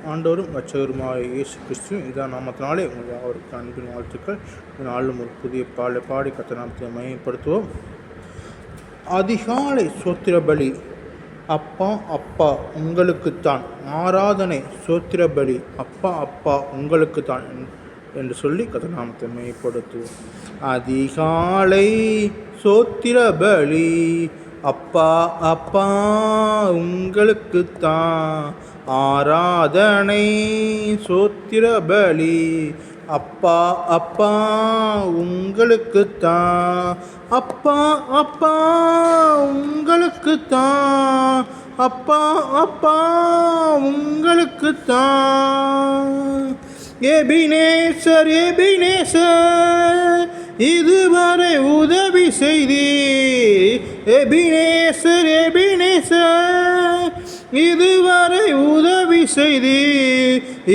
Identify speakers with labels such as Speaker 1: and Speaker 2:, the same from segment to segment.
Speaker 1: ஆண்டவரும் இரட்சகருமாய இயேசு கிறிஸ்து இதான் நாமத்தினாலே உங்கள் யாவருக்கு அன்பின் வாழ்த்துக்கள். இந்த நாளும் ஒரு புதிய பாடி கர்த்தர் நாமத்தை மையப்படுத்துவோம். அதிகாலை சோத்திர பலி. அப்பா அப்பா உங்களுக்குத்தான் ஆராதனை. சோத்திர பலி அப்பா அப்பா உங்களுக்குத்தான் என்று சொல்லி கர்த்தர் நாமத்தை மையப்படுத்துவோம். அதிகாலை சோத்திர பலி அப்பா அப்பா உங்களுக்குத்தான் ஆராதனை. சோத்திர பலி அப்பா அப்பா உங்களுக்குத்தான். அப்பா அப்பா உங்களுக்குத்தான். அப்பா அப்பா உங்களுக்குத்தான். எபினேசர் எபினேசர் இதுவரை உதவி செய்தி. எபினேசர் எபினேசர் இதுவரை உதவி செய்தி.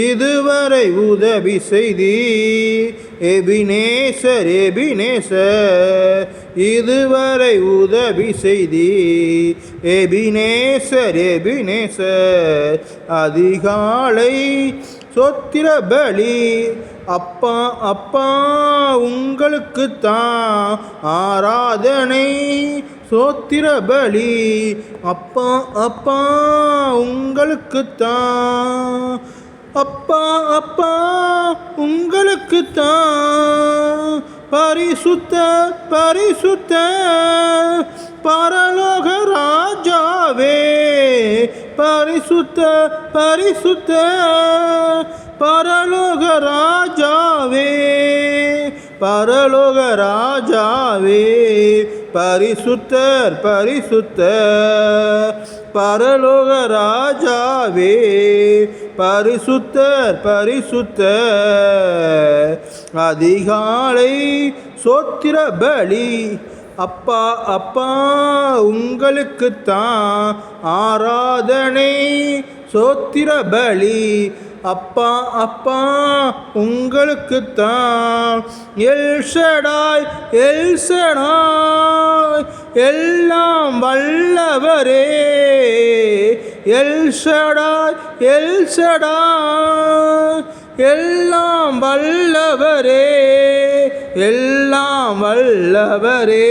Speaker 1: இதுவரை உதவி செய்தி. எபினேசர் எபினேசர் இதுவரை உதவி செய்தி. எபினேசர் எபினேசர் அதிகாலை சோத்திர பலி அப்பா அப்பா உங்களுக்குத்தான் ஆராதனை. சோத்திர பலி அப்பா அப்பா உங்களுக்குத்தான். அப்பா அப்பா உங்களுக்குத்தான். பரிசுத்த பரிசுத்த பரலோக ராஜாவே. பரிசுத்த பரிசுத்த பரலோக ராஜாவே. பரலோக ராஜாவே. பரிசுத்தர் பரிசுத்தர் பரலோக ராஜாவே. பரிசுத்தர் பரிசுத்தர் அதிகாலை சோத்திர பலி அப்பா அப்பா உங்களுக்குத்தான் ஆராதனை. சோத்திர பலி அப்பா அப்பா உங்களுக்குத்தான். எல்ஷடாய் எல்ஷடாய் எல்லாம் வல்லவரே. எல்ஷடாய் எல்ஷடாய் எல்லாம் வல்லவரே. எல்லாம் வல்லவரே.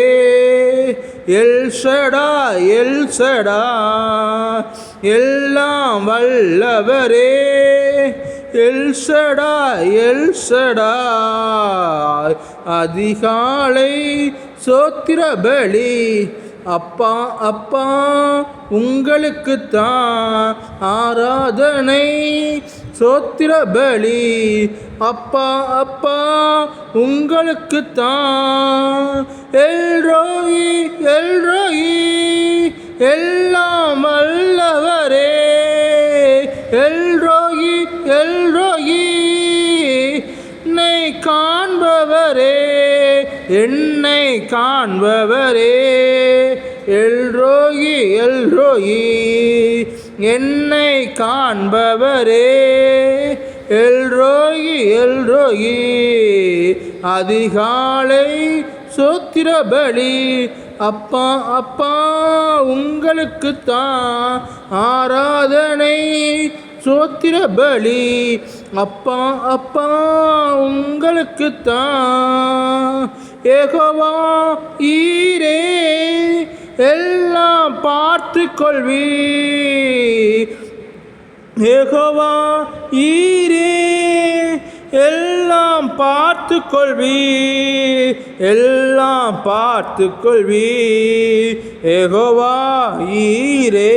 Speaker 1: எல்ஷடாய் எல்ஷடாய் எல்லாம் வல்லவரே. எல்ஷடாய் எல்ஷடாய் அதிகாலை சோத்திர பலி அப்பா அப்பா உங்களுக்குத்தான் ஆராதனை. சோத்திர பலி அப்பா அப்பா உங்களுக்குத்தான். எல்ரோயி எல்ரோயி எல்லாம் வல்லவரே. எல்ரோயி எல்ரோயி என்னை காண்பவரே. என்னை காண்பவரே. எல்ரோயி எல்ரோயி என்னை காண்பவரே. எல்ரோயி எல்ரோயி அதிகாலை சோத்திர பலி அப்பா அப்பா உங்களுக்குத்தான் ஆராதனை. சோத்திர பலி அப்பா அப்பா உங்களுக்குத்தான். யெகோவா ஈரே எல்லாம் பார்த்து கொள்வி. யெகோவா ஈரே எல்லாம் பார்த்து கொள்வி. எல்லாம் பார்த்து கொள்வி. யெகோவா ஈரே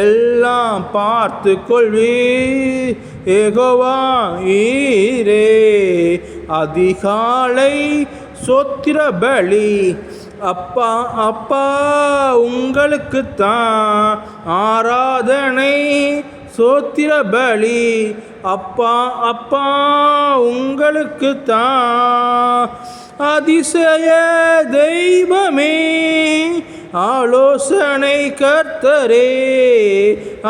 Speaker 1: எல்லாம் பார்த்து கொள்வி. யெகோவா ஈரே அதிகாலை சோத்திர பலி அப்பா அப்பா உங்களுக்குத்தான் ஆராதனை. சோத்திர பலி அப்பா அப்பா உங்களுக்குத்தான். அதிசய தெய்வமே ஆலோசனை கர்த்தரே.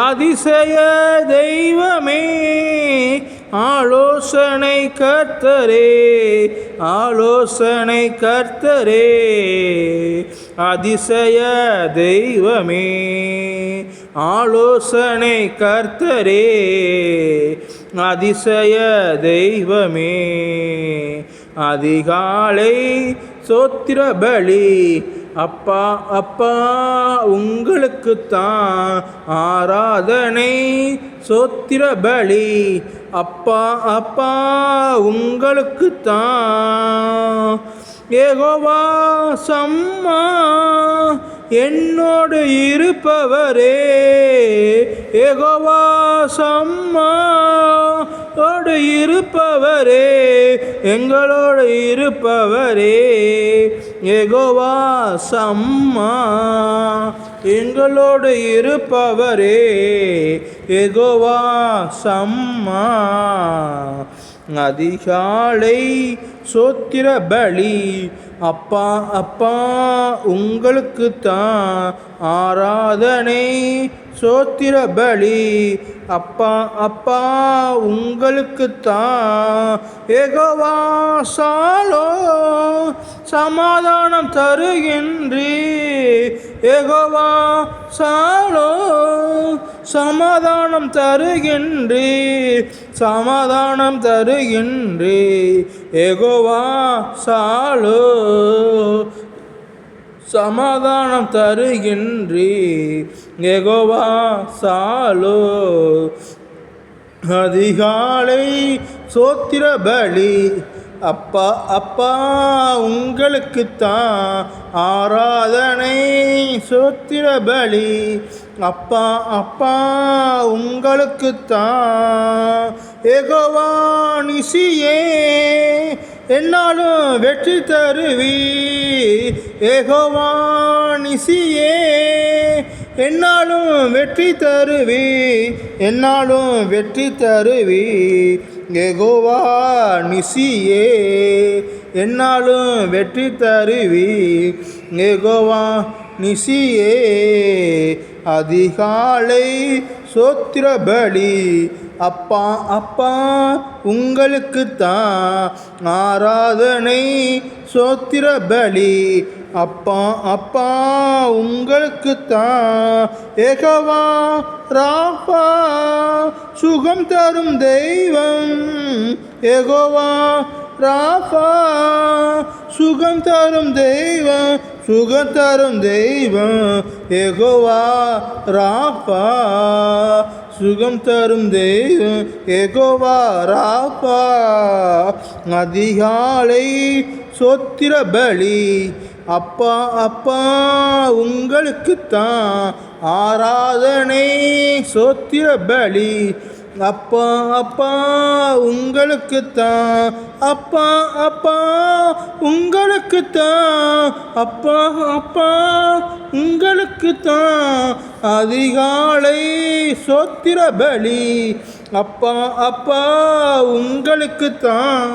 Speaker 1: அதிசய தெய்வமே ஆலோசனை கர்த்தரே. ஆலோசனை கர்த்தரே அதிசய தெய்வமே. ஆலோசனை கர்த்தரே, அதிசய தெய்வமே. அதிகாலை சோத்திர பலி அப்பா அப்பா உங்களுக்குத்தான் ஆராதனை. சோத்திர பலி அப்பா அப்பா உங்களுக்குத்தான். யெகோவா சம்மா என்னோடு இருப்பவரே, யெகோவா சம்மா ஓடு இருப்பவரே, எங்களோடு இருப்பவரே. யெகோவா சம்மா எங்களோடு இருப்பவரே, யெகோவா சம்மா. அதிகாலை சோத்திர பலி அப்பா அப்பா உங்களுக்குத்தான் ஆராதனை. சோத்திர பலி அப்பா அப்பா உங்களுக்குத்தான். யெகோவா ஷாலோம் சமாதானம் தருகின்றே, யெகோவா ஷாலோம் சமாதானம் தருகின்றே, சமாதானம் தருகின்றே. யெகோவா ஷாலோம் சமாதானம் தருகின்றே, யெகோவா ஷாலோம். அதிகாலை சோத்திர பலி அப்பா அப்பா உங்களுக்குத்தான் ஆராதனை. சோத்திர பலி அப்பா அப்பா உங்களுக்குத்தான். யெகோவா நிசியே என்னாலும் வெற்றி தருவி, யெகோவா நிசியே என்னாலும் வெற்றி தருவி, என்னாலும் வெற்றி தருவி. யெகோவா நிசியே என்னாலும் வெற்றி தருவி, யெகோவா நிசியே. அதிகாலை சோத்திர பலி அப்பா அப்பா உங்களுக்குத்தான் ஆராதனை. சோத்திர பலி அப்பா அப்பா உங்களுக்குத்தான். யெகோவா ராஃபா சுகம் தரும் தெய்வம், யெகோவா ராஃபா சுகம் தரும் தெய்வம், சுகம் தரும் தெய்வம். யெகோவா ராஃபா சுகம் தரும் தெய்வம், யெகோவா ராஃபா. அதிகாலை சோத்திர பலி அப்பா அப்பா உங்களுக்குத்தான் ஆராதனை. சோத்திர பலி அப்பா அப்பா உங்களுக்குத்தான், அப்பா அப்பா உங்களுக்குத்தான், அப்பா அப்பா உங்களுக்குத்தான். அதிகாலை சோத்திர பலி அப்பா அப்பா உங்களுக்குத்தான்.